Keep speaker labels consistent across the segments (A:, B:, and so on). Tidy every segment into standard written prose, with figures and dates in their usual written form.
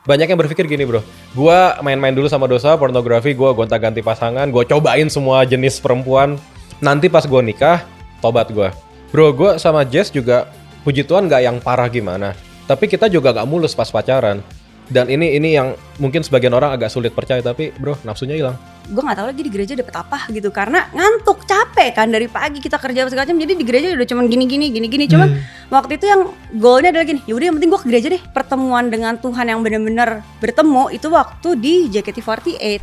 A: Banyak yang berpikir gini bro, gue main-main dulu sama dosa, pornografi, gue gonta-ganti pasangan, gue cobain semua jenis perempuan, nanti pas gue nikah, tobat gue. Bro, gue sama Jess juga, puji Tuhan gak yang parah gimana, tapi kita juga gak mulus pas pacaran. Dan ini yang mungkin sebagian orang agak sulit percaya, tapi bro, nafsunya hilang.
B: Gue nggak tahu lagi di gereja dapet apa gitu, karena ngantuk, capek kan dari pagi kita kerja segala macam, jadi di gereja udah cuman gini. Cuman waktu itu yang goalnya adalah gini, yaudah yang penting gue ke gereja deh. Pertemuan dengan Tuhan yang benar-benar bertemu itu waktu di JKT48.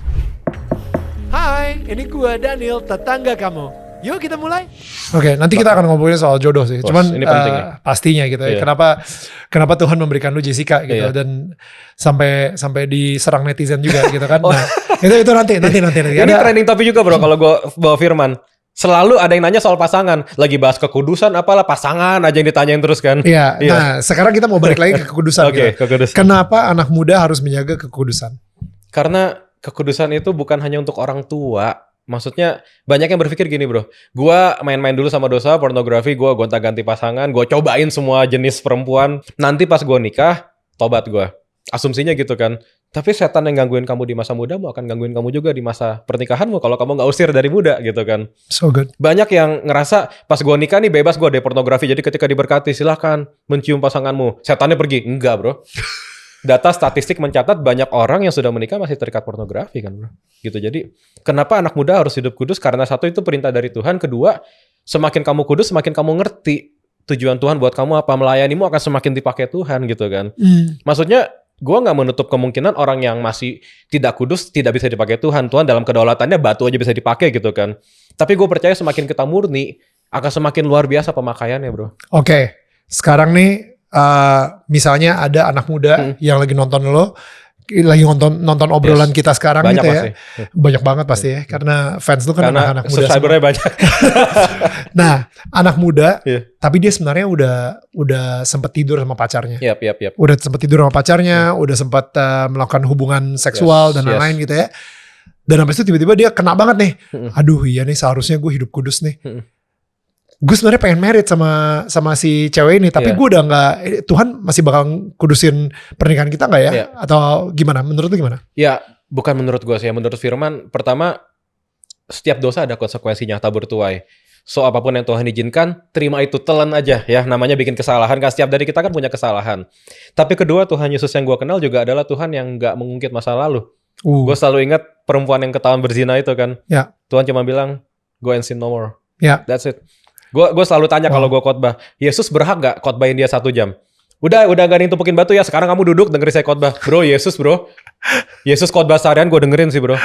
C: Hai, ini gue Daniel, tetangga kamu. Yuk kita mulai.
D: Oke, nanti kita akan ngomongin soal jodoh sih. Cuman
A: ini penting nih.
D: Pastinya gitu ya.
A: Iya.
D: Kenapa Tuhan memberikan lu Jessica gitu,
A: Iya.
D: dan sampai diserang netizen juga gitu kan. Nah, itu nanti.
A: Ini trending topik juga bro, kalau gue bawa firman. Selalu ada yang nanya soal pasangan. Lagi bahas kekudusan, apalah pasangan aja yang ditanyain terus kan.
D: Iya. Nah, sekarang kita mau balik lagi ke kekudusan.
A: Oke,
D: gitu.
A: kekudusan.
D: Kenapa anak muda harus menjaga kekudusan?
A: Karena kekudusan itu bukan hanya untuk orang tua. Maksudnya banyak yang berpikir gini bro, gue main-main dulu sama dosa, pornografi, gue gonta-ganti pasangan, gue cobain semua jenis perempuan, nanti pas gue nikah, tobat gue. Asumsinya gitu kan. Tapi setan yang gangguin kamu di masa mudamu akan gangguin kamu juga di masa pernikahanmu kalau kamu gak usir dari muda gitu kan.
D: So good.
A: Banyak yang ngerasa pas gue nikah nih bebas gue dari pornografi, jadi ketika diberkati silahkan mencium pasanganmu. Setannya pergi. Enggak bro. Data statistik mencatat banyak orang yang sudah menikah masih terikat pornografi kan bro. Gitu. Jadi kenapa anak muda harus hidup kudus? Karena satu itu perintah dari Tuhan. Kedua, semakin kamu kudus semakin kamu ngerti tujuan Tuhan buat kamu apa. Melayanimu akan semakin dipakai Tuhan gitu kan. Maksudnya gue gak menutup kemungkinan orang yang masih tidak kudus tidak bisa dipakai Tuhan. Tuhan dalam kedaulatannya batu aja bisa dipakai gitu kan. Tapi gue percaya semakin kita murni akan semakin luar biasa pemakaiannya bro.
D: Oke, sekarang nih misalnya ada anak muda yang lagi nonton lo, lagi nonton obrolan kita sekarang
A: banyak
D: gitu ya.
A: pasti.
D: Banyak banget pasti ya, karena fans lu kan
A: Karena
D: anak-anak muda
A: subscribernya banyak.
D: Nah, anak muda,
A: Iya.
D: tapi dia sebenarnya udah sempat tidur sama pacarnya.
A: Yap.
D: Udah sempat tidur sama pacarnya, udah sempat melakukan hubungan seksual dan lain-lain gitu ya. Dan habis itu tiba-tiba dia kena banget nih. Aduh iya nih, seharusnya gue hidup kudus nih. Gue sebenarnya pengen married sama si cewek ini, tapi gue udah nggak. Tuhan masih bakal kudusin pernikahan kita nggak ya?
A: Iya.
D: Atau gimana? Menurut lu gimana?
A: Ya bukan menurut gue sih. Menurut firman, pertama setiap dosa ada konsekuensinya, tabur tuai. So apapun yang Tuhan izinkan, terima itu, telan aja ya. Namanya bikin kesalahan. Kan setiap dari kita kan punya kesalahan. Tapi kedua, Tuhan Yesus yang gue kenal juga adalah Tuhan yang nggak mengungkit masa lalu. Gue selalu ingat perempuan yang ketahuan berzina itu kan.
D: Ya.
A: Tuhan cuma bilang, go and sin no more.
D: Ya.
A: That's it. Gue selalu tanya kalau gue khotbah, Yesus berhak gak khotbahin dia 1 jam? Udah gak ada yang tumpukin batu ya, sekarang kamu duduk dengerin saya khotbah. Bro, Yesus khotbah seharian gue dengerin sih bro.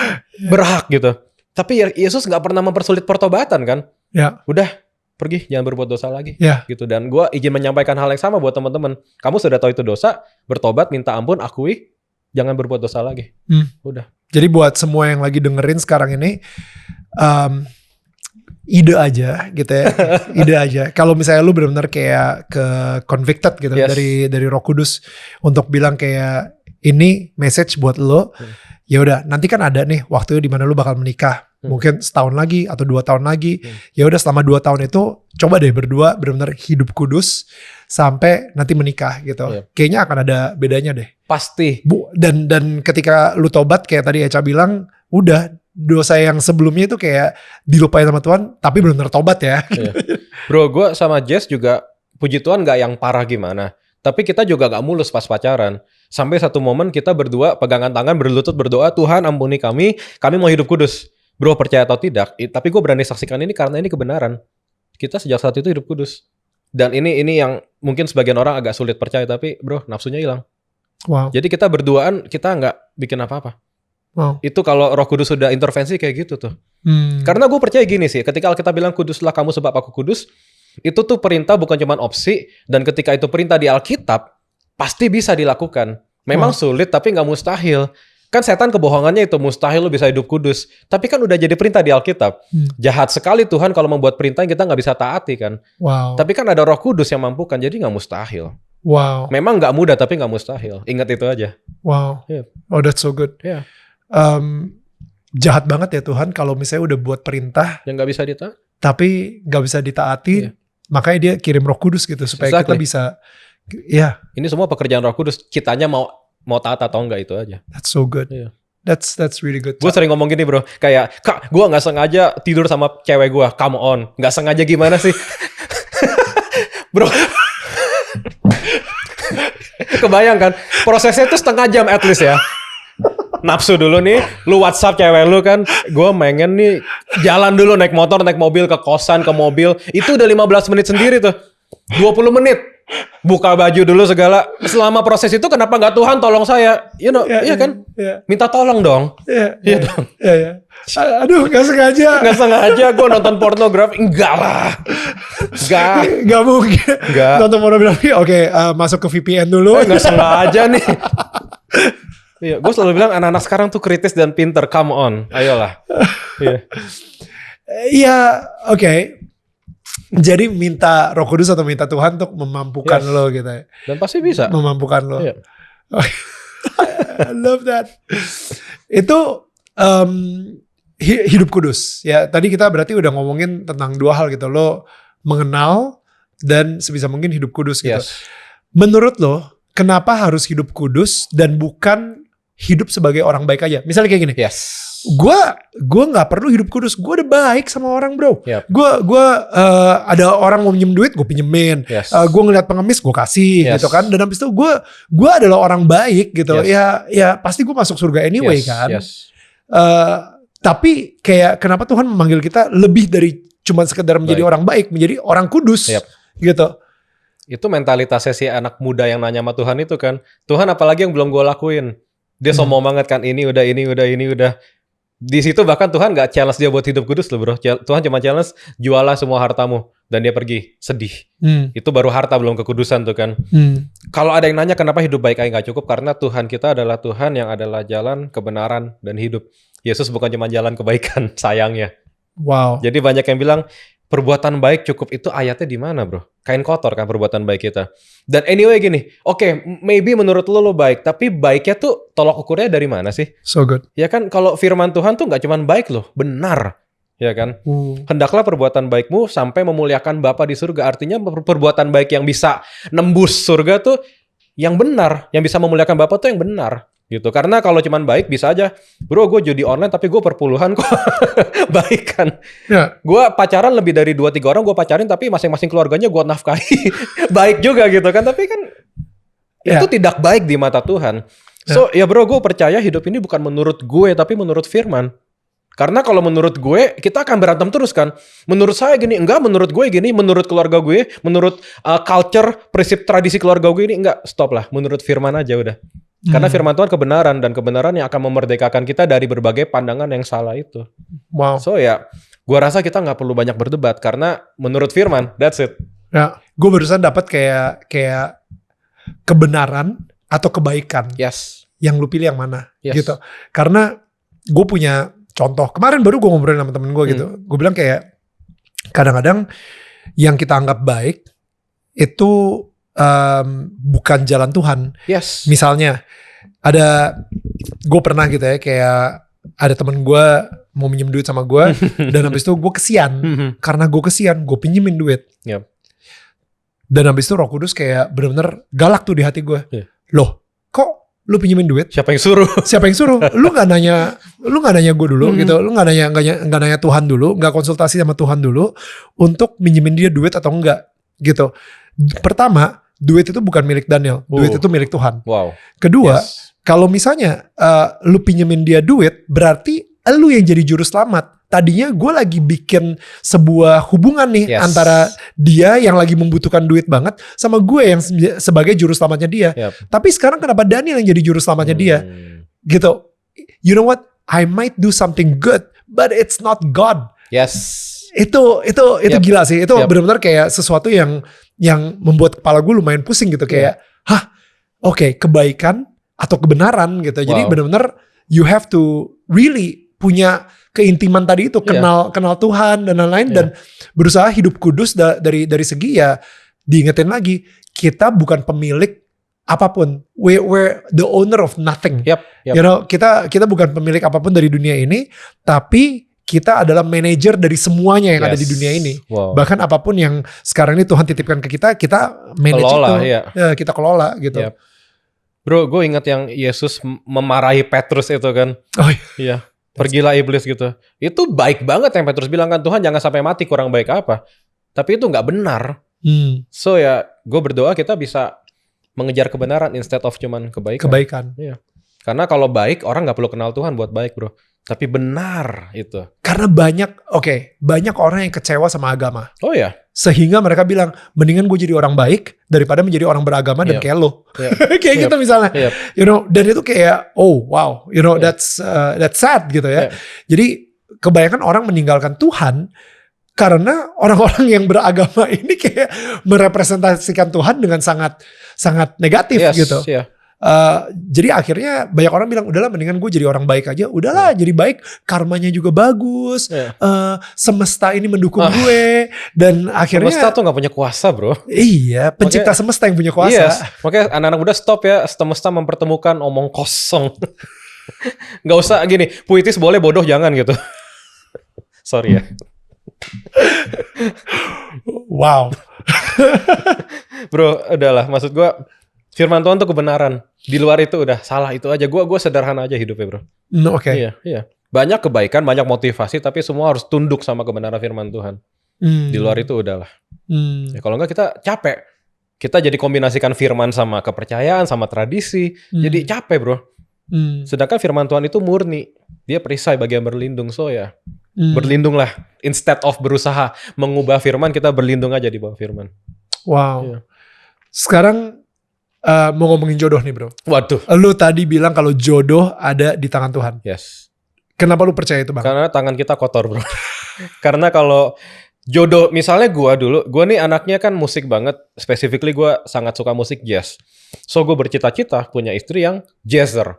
A: Berhak gitu. Tapi Yesus gak pernah mempersulit pertobatan kan.
D: Ya.
A: Udah, pergi, jangan berbuat dosa lagi.
D: Ya.
A: Gitu. Dan gue izin menyampaikan hal yang sama buat teman-teman. Kamu sudah tahu itu dosa, bertobat, minta ampun, akui, jangan berbuat dosa lagi. Udah.
D: Jadi buat semua yang lagi dengerin sekarang ini, ide aja gitu ya. Ide aja. Kalau misalnya lu benar-benar kayak ke convicted gitu dari Roh Kudus untuk bilang kayak ini message buat lo. Ya udah, nanti kan ada nih waktu di mana lu bakal menikah. Mungkin setahun lagi atau 2 tahun lagi. Ya udah, selama 2 tahun itu coba deh berdua benar-benar hidup kudus sampai nanti menikah gitu. Kayaknya akan ada bedanya deh.
A: Pasti.
D: Dan ketika lu tobat kayak tadi Echa bilang, udah dosa yang sebelumnya itu kayak dilupain sama Tuhan, tapi benar-benar tobat ya.
A: Bro, gue sama Jess juga puji Tuhan gak yang parah gimana. Tapi kita juga gak mulus pas pacaran. Sampai satu momen kita berdua pegangan tangan berlutut berdoa, Tuhan ampuni kami mau hidup kudus. Bro, percaya atau tidak, tapi gue berani saksikan ini karena ini kebenaran. Kita sejak saat itu hidup kudus. Dan ini yang mungkin sebagian orang agak sulit percaya, tapi bro, nafsunya hilang.
D: Wow.
A: Jadi kita berduaan, kita nggak bikin apa-apa.
D: Wow.
A: Itu kalau Roh Kudus sudah intervensi kayak gitu tuh. Karena gue percaya gini sih, ketika Alkitab bilang kuduslah kamu sebab aku kudus, itu tuh perintah bukan cuma opsi, dan ketika itu perintah di Alkitab, pasti bisa dilakukan. Memang sulit tapi nggak mustahil. Kan setan kebohongannya itu mustahil lu bisa hidup kudus. Tapi kan udah jadi perintah di Alkitab. Jahat sekali Tuhan kalau membuat perintah yang kita nggak bisa taati kan.
D: Wow.
A: Tapi kan ada Roh Kudus yang mampukan, jadi nggak mustahil.
D: Wow.
A: Memang nggak mudah tapi nggak mustahil. Ingat itu aja.
D: Wow.
A: Yeah.
D: Oh, that's so good.
A: Yeah.
D: Jahat banget ya Tuhan kalau misalnya udah buat perintah
A: yang nggak bisa ditaati,
D: tapi nggak bisa ditaati.
A: Yeah.
D: Makanya dia kirim Roh Kudus gitu supaya kita bisa. Ya.
A: Ini semua pekerjaan Roh Kudus. Kitanya mau mau taat atau enggak itu aja.
D: That's so good.
A: Iya.
D: That's really good.
A: Gue sering ngomong gini bro, kayak kak gue nggak sengaja tidur sama cewek gue, come on, nggak sengaja gimana sih, bro? Kebayang kan, prosesnya tuh setengah jam at least ya. Nafsu dulu nih, lu WhatsApp cewek lu kan, gue pengen nih jalan dulu naik motor, naik mobil ke kosan, ke mobil, itu udah 15 menit sendiri tuh, 20 menit. Buka baju dulu segala. Selama proses itu kenapa nggak Tuhan tolong saya? You know, iya kan? Minta tolong dong. Iya dong.
D: Iya. Aduh, nggak sengaja.
A: Nggak sengaja gue nonton pornografi. Enggak lah.
D: Nggak mungkin.
A: Nggak.
D: Nonton pornografi. Oke, masuk ke VPN dulu.
A: Nggak sengaja nih. Iya, gue selalu bilang anak-anak sekarang tuh kritis dan pinter. Come on, ayolah.
D: Iya, oke. Jadi minta Roh Kudus atau minta Tuhan untuk memampukan lo gitu ya.
A: Dan pasti bisa.
D: Memampukan lo.
A: Iya.
D: I love that. Itu hidup kudus. Ya, tadi kita berarti udah ngomongin tentang dua hal gitu. Lo mengenal dan sebisa mungkin hidup kudus gitu.
A: Yes.
D: Menurut lo, kenapa harus hidup kudus dan bukan hidup sebagai orang baik aja? Misalnya kayak gini.
A: Yes.
D: Gue nggak perlu hidup kudus. Gue udah baik sama orang bro.
A: Yep.
D: Gue ada orang mau pinjem duit, gue pinjemin.
A: Yes.
D: Gue ngeliat pengemis, gue kasih gitu kan. Dan habis itu gue adalah orang baik gitu.
A: Yes.
D: Ya pasti gue masuk surga anyway kan.
A: Yes.
D: Tapi kayak kenapa Tuhan memanggil kita lebih dari cuma sekedar menjadi orang baik, menjadi orang kudus gitu.
A: Itu mentalitasnya si anak muda yang nanya sama Tuhan itu kan. Tuhan apalagi yang belum gue lakuin. Dia sombong banget kan, ini udah. Di situ bahkan Tuhan gak challenge dia buat hidup kudus loh bro. Tuhan cuma challenge jualah semua hartamu. Dan dia pergi, sedih. Itu baru harta, belum kekudusan tuh kan. Kalau ada yang nanya kenapa hidup baik aja gak cukup. Karena Tuhan kita adalah Tuhan yang adalah jalan, kebenaran, dan hidup. Yesus bukan cuma jalan kebaikan, sayangnya.
D: Wow.
A: Jadi banyak yang bilang, perbuatan baik cukup itu ayatnya di mana bro? Kain kotor kan perbuatan baik kita. Dan anyway gini, oke, maybe menurut lo baik, tapi baiknya tuh tolok ukurnya dari mana sih?
D: So good.
A: Ya kan kalau firman Tuhan tuh nggak cuma baik loh, benar. Ya kan? Hendaklah perbuatan baikmu sampai memuliakan Bapa di surga. Artinya perbuatan baik yang bisa nembus surga tuh yang benar, yang bisa memuliakan Bapa tuh yang benar. Gitu. Karena kalau cuman baik bisa aja, bro gue judi online tapi gue perpuluhan kok. Baik kan. Gue pacaran lebih dari 2-3 orang gue pacarin tapi masing-masing keluarganya gue nafkahi. Baik juga gitu kan. Tapi kan itu tidak baik di mata Tuhan. So ya bro, gue percaya hidup ini bukan menurut gue tapi menurut firman. Karena kalau menurut gue kita akan berantem terus kan. Menurut saya gini, enggak, menurut gue gini, menurut keluarga gue, menurut culture, prinsip tradisi keluarga gue ini, enggak, stop lah. Menurut firman aja udah. Karena firman Tuhan kebenaran, dan kebenaran yang akan memerdekakan kita dari berbagai pandangan yang salah itu.
D: Wow.
A: So ya, gua rasa kita nggak perlu banyak berdebat karena menurut firman, that's it.
D: Ya, gue barusan dapat kayak kebenaran atau kebaikan.
A: Yes.
D: Yang lu pilih yang mana?
A: Yes.
D: Gitu. Karena gue punya contoh. Kemarin baru gue ngobrol sama temen gue gitu. Gue bilang kayak kadang-kadang yang kita anggap baik itu bukan jalan Tuhan.
A: Yes.
D: Misalnya gue pernah gitu ya, kayak ada temen gue mau minjem duit sama gue dan habis itu gue kesian. Karena gue kesian, gue pinjemin duit.
A: Yep.
D: Dan habis itu Roh Kudus kayak bener-bener galak tuh di hati gue. Loh, kok lu pinjemin duit?
A: Siapa yang suruh?
D: Siapa yang suruh? Lu nggak nanya gue dulu gitu. Lu nggak nanya Tuhan dulu, nggak konsultasi sama Tuhan dulu untuk minjemin dia duit atau enggak gitu. Pertama, duit itu bukan milik Daniel, duit itu milik Tuhan.
A: Wow.
D: Kedua, kalau misalnya lu pinjemin dia duit, berarti lu yang jadi juru selamat. Tadinya gue lagi bikin sebuah hubungan nih antara dia yang lagi membutuhkan duit banget sama gue yang sebagai juru selamatnya dia. Tapi sekarang kenapa Daniel yang jadi juru selamatnya dia? Gitu. You know what? I might do something good, but it's not God.
A: Yes.
D: Itu gila sih. Itu benar-benar kayak sesuatu yang membuat kepala gue lumayan pusing gitu. Kayak, oke, kebaikan atau kebenaran gitu. Jadi benar-benar you have to really punya keintiman tadi itu, kenal Tuhan dan lain-lain, dan berusaha hidup kudus dari segi ya diingetin lagi, kita bukan pemilik apapun. We're the owner of nothing. You know, kita bukan pemilik apapun dari dunia ini, tapi kita adalah manajer dari semuanya yang ada di dunia ini. Bahkan apapun yang sekarang ini Tuhan titipkan ke kita, kita manage kelola, itu. Kita kelola gitu.
A: Bro, gue ingat yang Yesus memarahi Petrus itu kan.
D: Oh iya.
A: Iya. Pergilah iblis gitu. Itu baik banget yang Petrus bilang kan, Tuhan jangan sampai mati, kurang baik apa. Tapi itu nggak benar. So ya, gue berdoa kita bisa mengejar kebenaran instead of cuman kebaikan. Iya. Karena kalau baik, orang nggak perlu kenal Tuhan buat baik, bro. Tapi benar itu.
D: Karena banyak orang yang kecewa sama agama.
A: Oh ya.
D: Sehingga mereka bilang, mendingan gue jadi orang baik daripada menjadi orang beragama dan kayak lo. Kayak gitu misalnya. You know, dan itu kayak, oh wow, you know, that's sad gitu ya. Jadi kebanyakan orang meninggalkan Tuhan karena orang-orang yang beragama ini kayak merepresentasikan Tuhan dengan sangat negatif gitu. Jadi akhirnya banyak orang bilang, udahlah mendingan gue jadi orang baik aja. Udahlah jadi baik, karmanya juga bagus. Semesta ini mendukung gue. Dan akhirnya
A: semesta tuh gak punya kuasa, bro.
D: Iya, pencipta semesta yang punya kuasa.
A: Yes. Makanya anak-anak muda stop ya, semesta mempertemukan omong kosong. Gak usah gini, puitis boleh, bodoh jangan gitu. Sorry ya.
D: Wow.
A: Bro, udahlah, maksud gue firman Tuhan tuh kebenaran. Di luar itu udah salah itu aja. Gue sederhana aja hidupnya, bro.
D: Oke.
A: Iya. Banyak kebaikan, banyak motivasi, tapi semua harus tunduk sama kebenaran firman Tuhan. Di luar itu udahlah. Ya, kalau enggak kita capek. Kita jadi kombinasikan firman sama kepercayaan, sama tradisi. Jadi capek, bro. Sedangkan firman Tuhan itu murni. Dia perisai bagian berlindung. So ya, berlindunglah. Instead of berusaha mengubah firman, kita berlindung aja di bawah firman.
D: Wow. Iya. Sekarang mau ngomongin jodoh nih, bro.
A: Waduh.
D: Lu tadi bilang kalau jodoh ada di tangan Tuhan.
A: Yes.
D: Kenapa lu percaya itu, Bang?
A: Karena tangan kita kotor, bro. Karena kalau jodoh, misalnya gue nih anaknya kan musik banget. Specifically gue sangat suka musik jazz. So gue bercita-cita punya istri yang jazzer.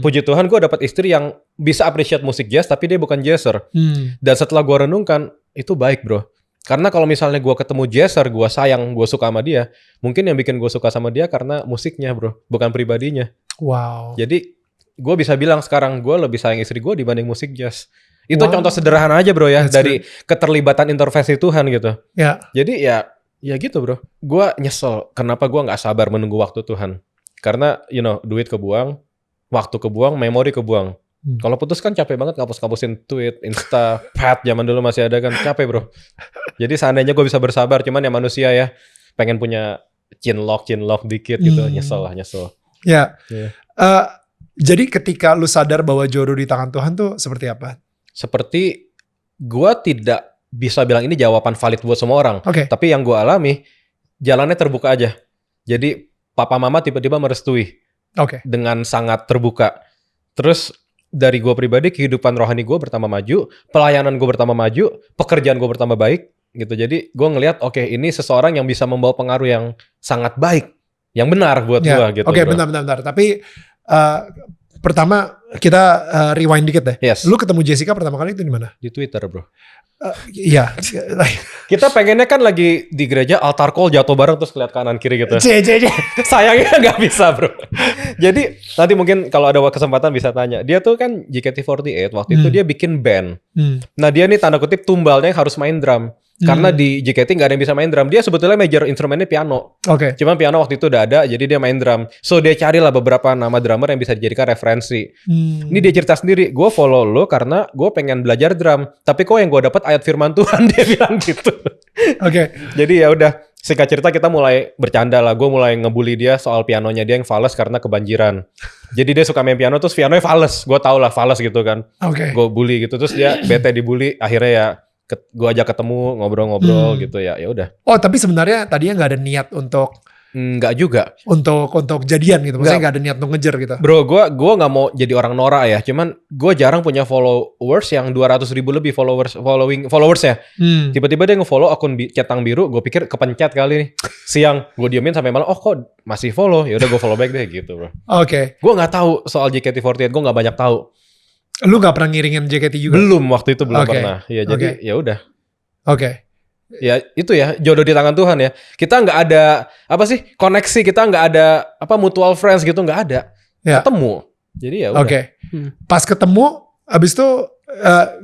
A: Puji Tuhan gue dapat istri yang bisa appreciate musik jazz tapi dia bukan jazzer. Dan setelah gue renungkan, itu baik, bro. Karena kalau misalnya gue ketemu jazzer, gue sayang, gue suka sama dia, mungkin yang bikin gue suka sama dia karena musiknya, bro, bukan pribadinya.
D: Wow.
A: Jadi gue bisa bilang sekarang gue lebih sayang istri gue dibanding musik jazz. Itu contoh sederhana aja, bro ya. That's dari keterlibatan intervensi Tuhan gitu.
D: Ya.
A: Jadi ya gitu, bro. Gue nyesel kenapa gue nggak sabar menunggu waktu Tuhan. Karena duit kebuang, waktu kebuang, memori kebuang. Kalau putus kan capek banget ngapus-ngapusin tweet, Insta, Pad zaman dulu masih ada kan, capek, bro. Jadi seandainya gue bisa bersabar, cuman ya manusia ya pengen punya chinlock dikit gitu, nyesel.
D: Ya. Jadi ketika lu sadar bahwa jodoh di tangan Tuhan tuh seperti apa?
A: Seperti gue tidak bisa bilang ini jawaban valid buat semua orang. Tapi yang gue alami, jalannya terbuka aja. Jadi papa mama tiba-tiba merestui dengan sangat terbuka. Terus dari gue pribadi, kehidupan rohani gue bertambah maju, pelayanan gue bertambah maju, pekerjaan gue bertambah baik, gitu. Jadi gue ngelihat, ini seseorang yang bisa membawa pengaruh yang sangat baik, yang benar buat gue, gitu.
D: Bentar. Tapi pertama kita rewind dikit deh.
A: Yes.
D: Lu ketemu Jessica pertama kali itu di mana?
A: Di Twitter, bro.
D: Iya.
A: Kita pengennya kan lagi di gereja altar call jatuh bareng terus lihat kanan kiri gitu. Sayangnya nggak bisa, bro. Jadi nanti mungkin kalau ada kesempatan bisa tanya. Dia tuh kan JKT48 waktu itu dia bikin band. Nah dia nih tanda kutip tumbalnya harus main drum. Karena di JKT nggak ada yang bisa main drum. Dia sebetulnya major instrumennya piano. Cuman piano waktu itu udah ada, jadi dia main drum. So dia carilah beberapa nama drummer yang bisa dijadikan referensi. Ini dia cerita sendiri. Gue follow lo karena gue pengen belajar drum. Tapi kok yang gue dapat ayat firman Tuhan, dia bilang gitu. Jadi ya udah. Singkat cerita kita mulai bercanda lah. Gue mulai ngebully dia soal pianonya dia yang fals karena kebanjiran. Jadi dia suka main piano terus pianonya fals. Gue tau lah fals gitu kan. Gue bully gitu terus dia bete dibully. Akhirnya ya gue ajak ketemu ngobrol-ngobrol gitu ya udah. Oh
D: tapi sebenarnya tadinya nggak ada niat untuk
A: nggak juga
D: untuk jadian gitu, maksudnya nggak ada niat untuk ngejar gitu.
A: Bro, gue nggak mau jadi orang norak ya, cuman gue jarang punya followers yang 200.000 lebih followers ya. Tiba-tiba dia nge-follow akun centang biru, gue pikir kepencet kali nih. Siang gue diemin sampai malam, kok masih follow, ya udah gue follow back deh gitu, bro. Gue nggak tahu soal JKT48, gue nggak banyak tahu.
D: Lu nggak pernah ngiringin JKT juga?
A: Belum, waktu itu belum pernah. Ya jadi ya udah. Ya itu ya jodoh di tangan Tuhan ya. Kita nggak ada koneksi, kita nggak ada mutual friends gitu, nggak ada. Ketemu. Jadi ya udah.
D: Pas ketemu, abis itu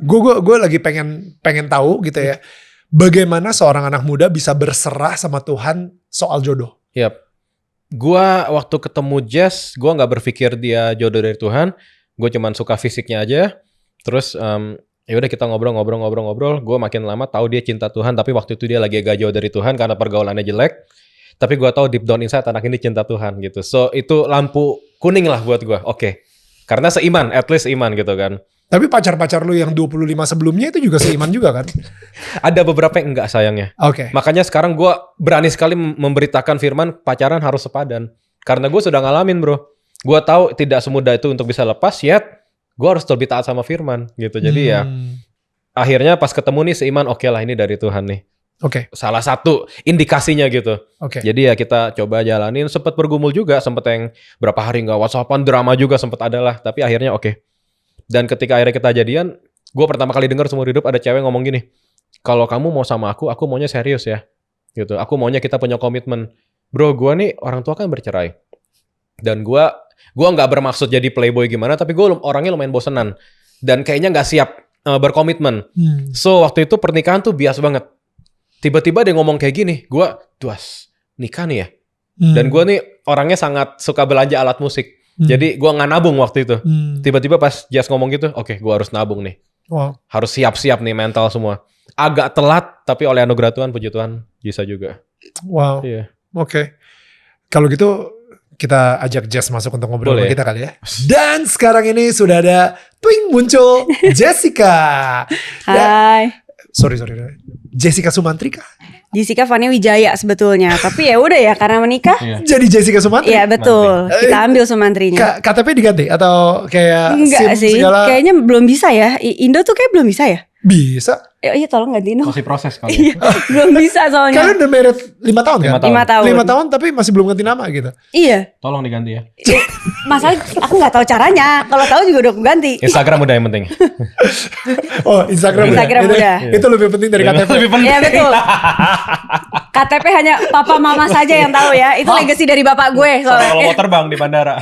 D: gue lagi pengen tahu gitu ya. Bagaimana seorang anak muda bisa berserah sama Tuhan soal jodoh?
A: Gua waktu ketemu Jess, gua nggak berpikir dia jodoh dari Tuhan. Gue cuman suka fisiknya aja. Terus ya udah kita ngobrol. Gue makin lama tahu dia cinta Tuhan, tapi waktu itu dia lagi agak jauh dari Tuhan karena pergaulannya jelek. Tapi gue tahu deep down inside anak ini cinta Tuhan gitu. So itu lampu kuning lah buat gue. Oke. Karena seiman, at least iman gitu kan.
D: Tapi pacar-pacar lu yang 25 sebelumnya itu juga seiman juga kan?
A: Ada beberapa yang enggak sayangnya.
D: Oke.
A: Makanya sekarang gue berani sekali memberitakan firman pacaran harus sepadan. Karena gue sudah ngalamin bro. Gue tahu tidak semudah itu untuk bisa lepas, yet gue harus lebih taat sama firman gitu. Jadi ya akhirnya pas ketemu nih seiman, oke lah ini dari Tuhan nih.
D: Oke.
A: Salah satu indikasinya gitu.
D: Oke.
A: Jadi ya kita coba jalanin. Sempet bergumul juga, sempet yang berapa hari nggak WhatsAppan, drama juga sempet ada lah. Tapi akhirnya oke. Dan ketika akhirnya kita jadian, gue pertama kali dengar seumur hidup ada cewek ngomong gini, kalau kamu mau sama aku maunya serius ya. Gitu. Aku maunya kita punya komitmen. Bro, gue nih orang tua kan bercerai. Dan gue nggak bermaksud jadi playboy gimana, tapi gue orangnya lumayan bosenan. Dan kayaknya nggak siap berkomitmen. So waktu itu pernikahan tuh bias banget. Tiba-tiba dia ngomong kayak gini, gue duas nikah nih ya. Dan gue nih orangnya sangat suka belanja alat musik. Jadi gue nggak nabung waktu itu. Tiba-tiba pas Jas ngomong gitu, oke, gue harus nabung nih.
D: Wow.
A: Harus siap-siap nih mental semua. Agak telat, tapi oleh anugerah Tuhan, puji Tuhan, bisa juga.
D: Wow.
A: Iya.
D: Oke. Kalau gitu kita ajak Jess masuk untuk ngobrol
A: Boleh.
D: sama kita kali ya. Dan sekarang ini sudah ada twing muncul Jessica.
B: Hai.
D: Sorry. Jessica Sumantrika.
B: Jessica Fania Wijaya sebetulnya. Tapi ya udah ya karena menikah.
A: Iya.
D: Jadi Jessica Sumantri.
B: Iya betul. Kita ambil Sumantrinya.
D: KTP diganti atau kayak
B: Enggak
D: SIM
B: sih.
D: segala?
B: Kayaknya belum bisa ya. Indo tuh kayak belum bisa ya.
D: Bisa.
B: Iya tolong gantiin dong.
A: Masih proses kali.
B: Iya, belum bisa soalnya.
D: Kalian udah married 5 tahun kan?
A: 5 tahun.
B: 5 tahun.
D: 5 tahun tapi masih belum ganti nama gitu.
B: Iya.
A: Tolong diganti ya.
B: Masalah aku nggak tahu caranya. Kalau tahu juga udah aku ganti.
A: Instagram udah yang penting.
D: Oh, Instagram
B: Instagram udah.
D: Itu lebih penting dari KTP.
A: Lebih penting.
B: Iya betul. KTP hanya papa mama saja yang tahu ya. Itu legacy dari bapak gue
A: Sama
B: soalnya.
A: kalau mau terbang di bandara.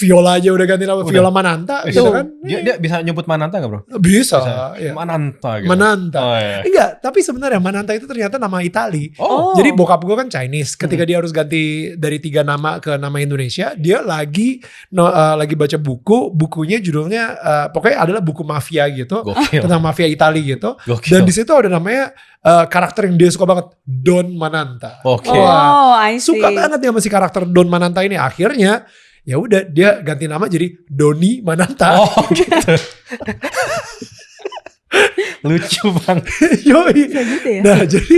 D: Viola aja udah ganti nama Viola Mananta gitu kan.
A: Dia bisa nyebut Mananta gak bro?
D: Bisa. Iya.
A: Mananta gitu.
D: Mananta.
A: Oh, iya.
D: Enggak, tapi sebenarnya Mananta itu ternyata nama Itali.
A: Oh.
D: Jadi bokap gue kan Chinese. Ketika dia harus ganti dari 3 nama ke nama Indonesia, dia lagi baca bukunya judulnya pokoknya adalah buku mafia gitu.
A: Gokil.
D: Tentang mafia Itali gitu.
A: Gokil.
D: Dan di situ ada namanya karakter yang dia suka banget, Don Mananta.
A: Oke.
B: Oh, I see.
D: Suka banget dia sama si karakter Don Mananta ini. Akhirnya ya udah dia ganti nama jadi Doni Mananta.
A: Oh gitu. Lucu banget.
D: Yoi.
B: gitu ya?
D: Nah jadi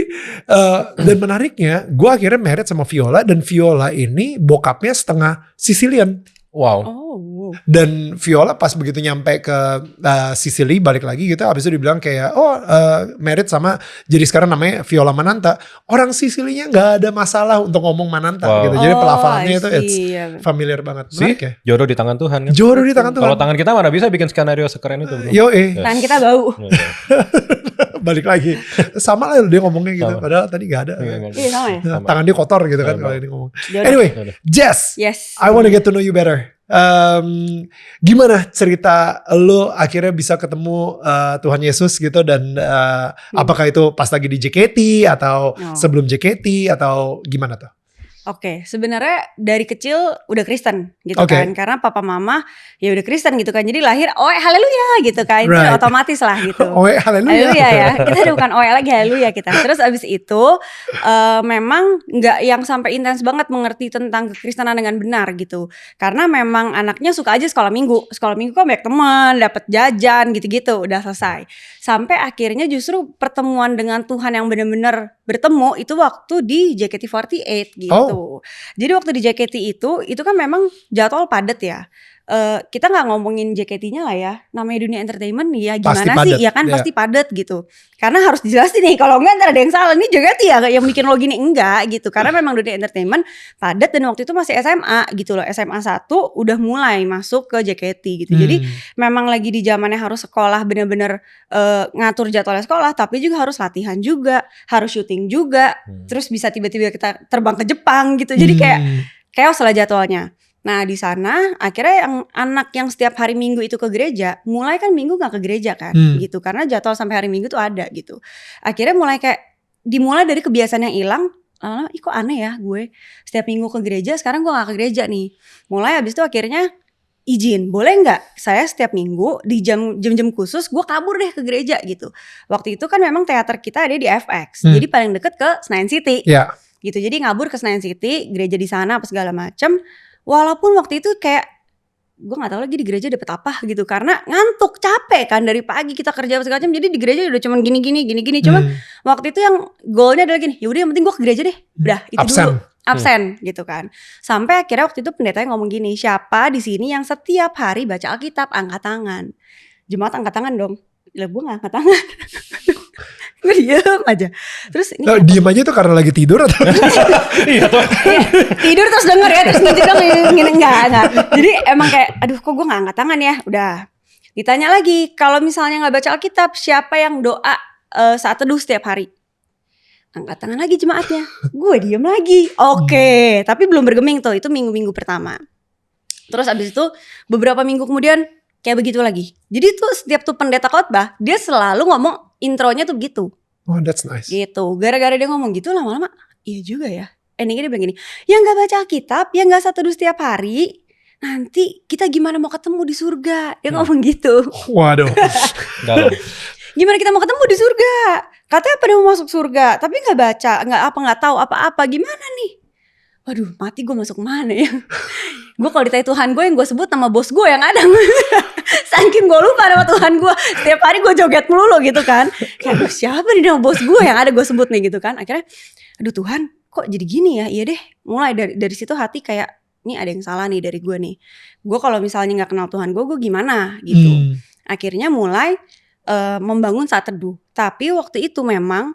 D: dan menariknya gue akhirnya married sama Viola, dan Viola ini bokapnya setengah Sicilian.
A: Wow.
B: Oh.
D: Dan Viola pas begitu nyampe ke Sicily balik lagi gitu, abis itu dibilang kayak married sama, jadi sekarang namanya Viola Mananta. Orang Sicilinya nggak ada masalah untuk ngomong Mananta
A: Wow.
D: gitu. Jadi
B: Oh,
D: pelafalannya
B: I
D: itu
B: see.
D: it's familiar banget.
A: Sih,
D: Menarik ya?
A: jodoh di tangan Tuhan kan.
D: Jodoh di tangan Tuhan.
A: Kalau tangan kita mana bisa bikin skenario sekeren itu bro.
D: Yoi.
B: Tangan kita bau.
D: Balik lagi. Sama lah dia ngomongnya gitu.
A: Sama.
D: Padahal tadi gak ada.
B: Iya sama ya.
D: Nah, tangan dia kotor gitu kan
A: Sama.
D: kalau ini ngomong.
B: Jodoh.
D: Anyway,
A: Jodoh.
D: Jess.
B: Yes.
D: I want to get to know you better. Gimana cerita lo akhirnya bisa ketemu Tuhan Yesus gitu, dan apakah itu pas lagi di JKT atau sebelum JKT atau gimana tuh?
B: Oke, sebenarnya dari kecil udah Kristen gitu
D: Oke.
B: kan, karena papa mama ya udah Kristen gitu kan, jadi lahir oe haleluya gitu kan, itu
D: Right.
B: otomatis lah gitu.
D: Oh haleluya.
B: Haleluya ya, kita udah bukan oe lagi, haleluya kita. Terus abis itu memang nggak yang sampai intens banget mengerti tentang kekristenan dengan benar gitu, karena memang anaknya suka aja sekolah minggu kan banyak teman, dapat jajan gitu-gitu, udah selesai. Sampai akhirnya justru pertemuan dengan Tuhan yang benar-benar bertemu itu waktu di JKT48 gitu. Jadi waktu di JKT itu kan memang jadwal padat ya. Kita nggak ngomongin JKT-nya lah ya, namanya dunia entertainment ya
D: Pasti
B: gimana
D: padat,
B: sih ya kan,
D: ya.
B: pasti padat gitu. Karena harus dijelasin nih, kalau enggak ntar ada yang salah nih JKT ya yang bikin lo gini, enggak gitu. Karena memang dunia entertainment padat, dan waktu itu masih SMA gitu loh, SMA 1 udah mulai masuk ke JKT gitu. Jadi memang lagi di zamannya harus sekolah bener-bener ngatur jadwalnya sekolah, tapi juga harus latihan juga, harus syuting juga, terus bisa tiba-tiba kita terbang ke Jepang gitu. Jadi kayak chaos lah jadwalnya. Nah di sana akhirnya yang anak yang setiap hari Minggu itu ke gereja, mulai kan Minggu gak ke gereja kan gitu, karena jadwal sampai hari Minggu tuh ada gitu. Akhirnya mulai kayak dimulai dari kebiasaan yang hilang, lama-lama ih kok aneh ya gue setiap minggu ke gereja, sekarang gue gak ke gereja nih. Mulai abis itu akhirnya izin, boleh nggak saya setiap minggu di jam-jam khusus gue kabur deh ke gereja gitu. Waktu itu kan memang teater kita ada di FX, jadi paling deket ke Senayan City gitu. Jadi ngabur ke Senayan City, gereja di sana apa segala macem. Walaupun waktu itu kayak gue nggak tahu lagi di gereja dapet apa gitu, karena ngantuk, capek kan dari pagi kita kerja segala macam, jadi di gereja udah cuman gini. Cuman waktu itu yang goalnya adalah gini, yaudah yang penting gue ke gereja deh, udah itu dulu absen gitu kan. Sampai akhirnya waktu itu pendetanya ngomong gini, siapa di sini yang setiap hari baca Alkitab, angkat tangan. Jemaat angkat tangan dong. Lah gue gak angkat tangan. Gue diem aja. Terus ini
D: diem aja tuh karena lagi tidur atau?
A: Iya tuh.
B: tidur terus denger ya, terus ngintip dong enggak. Jadi emang kayak aduh kok gue gak angkat tangan ya. Udah. Ditanya lagi, kalau misalnya gak baca Alkitab, siapa yang doa saat teduh setiap hari? Angkat tangan lagi jemaatnya. Gue diem lagi. Oke, tapi belum bergeming tuh. Itu minggu-minggu pertama. Terus abis itu beberapa minggu kemudian kayak begitu lagi. Jadi tuh setiap tuh pendeta khotbah, dia selalu ngomong intronya tuh gitu.
D: Oh, that's nice.
B: Gitu. Gara-gara dia ngomong gitu lama-lama, iya juga ya. Endingnya dia bilang gini, yang gak baca Alkitab, yang gak saat teduh setiap hari, nanti kita gimana mau ketemu di surga. Dia ngomong gitu.
D: Waduh.
A: Dalam.
B: Gimana kita mau ketemu di surga? Katanya pada mau masuk surga, tapi nggak baca, nggak tahu apa-apa. Gimana nih? Waduh, mati gue masuk mana ya? Gue kalau ditanya Tuhan gue yang gue sebut nama bos gue yang ada. Saking gue lupa nama Tuhan gue. Setiap hari gue joget melulu gitu kan. Kayak siapa nih nama bos gue yang ada gue sebut nih gitu kan. Akhirnya, aduh Tuhan, kok jadi gini ya? Iya deh. Mulai dari situ hati kayak, ini ada yang salah nih dari gue nih. Gue kalau misalnya nggak kenal Tuhan gue gimana gitu. Akhirnya mulai membangun saat teduh. Tapi waktu itu memang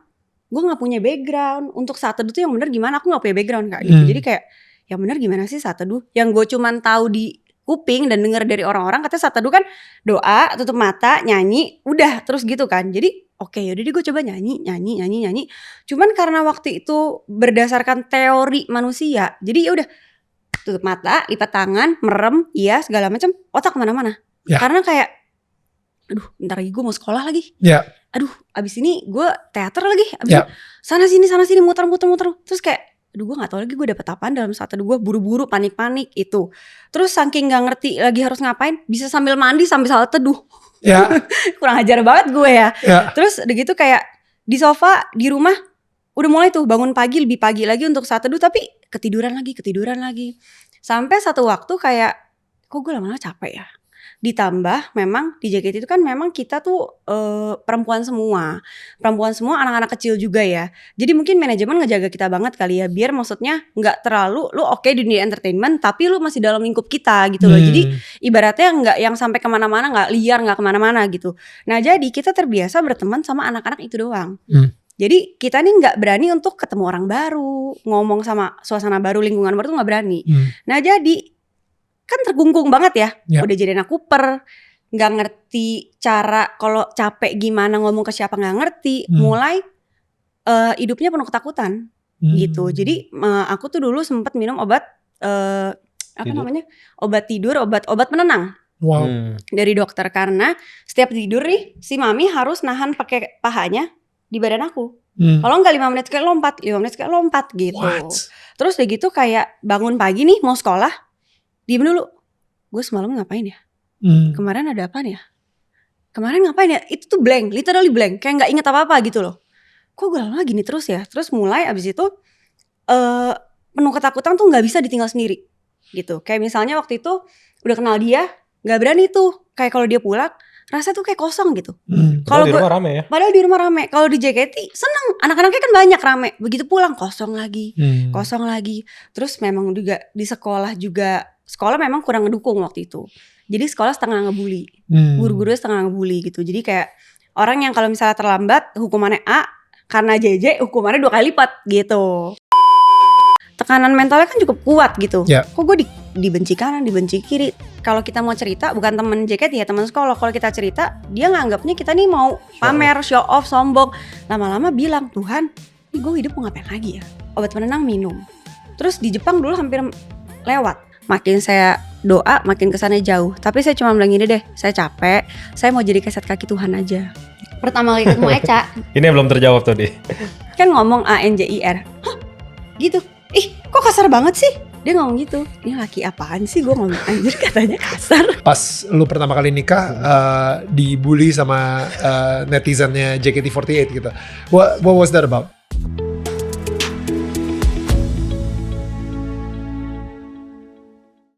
B: gue nggak punya background untuk saat teduh tuh yang benar gimana. Aku nggak punya background kak gitu. Jadi kayak yang benar gimana sih saat teduh? Yang gue cuman tahu di kuping dan dengar dari orang-orang katanya saat teduh kan doa, tutup mata, nyanyi, udah terus gitu kan. Jadi oke, yaudah deh gue coba nyanyi. Cuman karena waktu itu berdasarkan teori manusia, jadi ya udah tutup mata, lipat tangan, merem, iya segala macam, otak kemana-mana.
D: Ya.
B: Karena kayak aduh bentar lagi gue mau sekolah lagi.
D: Ya.
B: Aduh abis ini gue teater lagi. Abis ini sana sini muter. Terus kayak aduh gue gak tahu lagi gue dapet apaan dalam saat teduh gue. Buru-buru panik itu. Terus saking gak ngerti lagi harus ngapain, bisa sambil mandi sambil saat teduh.
D: Ya.
B: Kurang ajar banget gue ya. Terus udah gitu kayak di sofa di rumah udah mulai tuh bangun pagi, lebih pagi lagi untuk saat teduh, tapi ketiduran lagi. Sampai satu waktu kayak kok gue lama-lama capek ya. Ditambah memang di JKT itu kan memang kita tuh perempuan semua, anak-anak kecil juga ya. Jadi mungkin manajemen ngejaga kita banget kali ya, biar maksudnya nggak terlalu lu oke di dunia entertainment, tapi lu masih dalam lingkup kita gitu loh. Jadi ibaratnya nggak yang sampai kemana-mana, nggak liar, nggak kemana-mana gitu. Nah jadi kita terbiasa berteman sama anak-anak itu doang. Jadi kita nih nggak berani untuk ketemu orang baru, ngomong sama suasana baru, lingkungan baru tuh nggak berani. Nah jadi kan tergunggung banget ya. Udah jadi anak Cooper, gak ngerti cara kalau capek gimana ngomong ke siapa, gak ngerti. Mulai hidupnya penuh ketakutan gitu. Jadi aku tuh dulu sempat minum obat obat tidur, obat penenang.
D: Wow.
B: Dari dokter, karena setiap tidur nih si mami harus nahan pakai pahanya di badan aku. Kalau enggak 5 menit sekali lompat gitu.
D: What?
B: Terus udah gitu kayak bangun pagi nih mau sekolah, diem dulu, gue semalam ngapain ya? Kemarin ada apa ya? Kemarin ngapain ya? Itu tuh blank, literally blank, kayak gak inget apa-apa gitu loh. Kok gue lama gini terus ya? Terus mulai abis itu penuh ketakutan tuh gak bisa ditinggal sendiri gitu. Kayak misalnya waktu itu udah kenal dia, gak berani tuh. Kayak kalau dia pulang, rasanya tuh kayak kosong gitu.
A: Kalau di rumah rame ya?
B: Padahal di rumah rame. Kalau di JKT seneng, anak-anaknya kan banyak rame. Begitu pulang kosong lagi. Terus memang juga di sekolah juga, sekolah memang kurang ngedukung waktu itu. Jadi sekolah setengah ngebully, guru-gurunya setengah ngebully gitu. Jadi kayak orang yang kalau misalnya terlambat hukumannya A, karena JJ hukumannya 2 kali lipat gitu. Tekanan mentalnya kan cukup kuat gitu. Kok gue dibenci kanan, dibenci kiri. Kalau kita mau cerita, bukan teman JKT ya, teman sekolah. Kalau kita cerita, dia nganggapnya kita nih mau pamer, show off, sombong. Lama-lama bilang, Tuhan, ini gue hidup mau ngapain lagi ya? Obat penenang minum. Terus di Jepang dulu hampir lewat. Makin saya doa, makin kesannya jauh. Tapi saya cuma bilang gini deh, saya capek, saya mau jadi keset kaki Tuhan aja. Pertama kali ketemu Eca.
A: Ini belum terjawab tadi.
B: Kan ngomong ANJIR. Hah? gitu. Ih kok kasar banget sih? Dia ngomong gitu. Ini laki apaan sih? Gue ngomong anjir katanya kasar.
D: Pas lu pertama kali nikah dibully sama netizennya JKT48 gitu. What was that about?